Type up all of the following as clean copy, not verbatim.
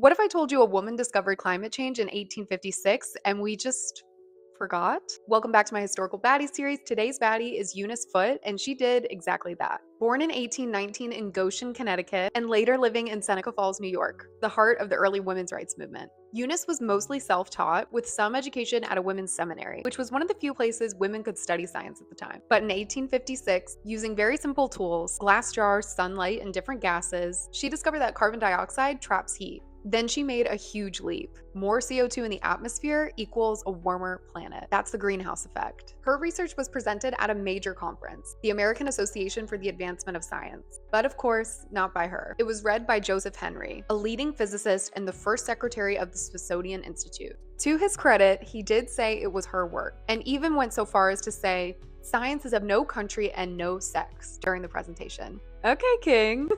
What if I told you a woman discovered climate change in 1856 and we just forgot? Welcome back to my historical baddie series. Today's baddie is Eunice I, and she did exactly that. Born in 1819 in Goshen, Connecticut, and later living in Seneca Falls, New York, the heart of the early women's rights movement. Eunice was mostly self-taught, with some education at a women's seminary, which was one of the few places women could study science at the time. But in 1856, using very simple tools, glass jars, sunlight, and different gases, she discovered that carbon dioxide traps heat. Then she made a huge leap. More CO2 in the atmosphere equals a warmer planet. That's the greenhouse effect. Her research was presented at a major conference, the American Association for the Advancement of Science. But of course, not by her. It was read by Joseph Henry, a leading physicist and the first secretary of the Smithsonian Institute. To his credit, he did say it was her work, and even went so far as to say, "Science is of no country and no sex," during the presentation. Okay, King.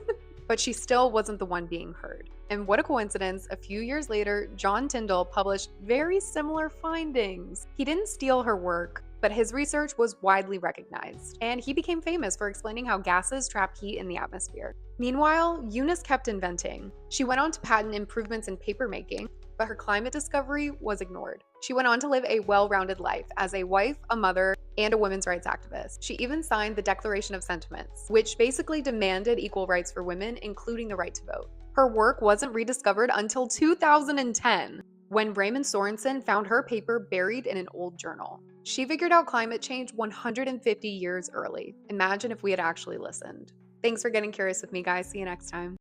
But she still wasn't the one being heard. And what a coincidence, a few years later, John Tyndall published very similar findings. He didn't steal her work, but his research was widely recognized, and he became famous for explaining how gases trap heat in the atmosphere. Meanwhile, Eunice kept inventing. She went on to patent improvements in papermaking, but her climate discovery was ignored. She went on to live a well-rounded life as a wife, a mother, and a women's rights activist. She even signed the Declaration of Sentiments, which basically demanded equal rights for women, including the right to vote. Her work wasn't rediscovered until 2010, when Raymond Sorensen found her paper buried in an old journal. She figured out climate change 150 years early. Imagine if we had actually listened. Thanks for getting curious with me, guys. See you next time.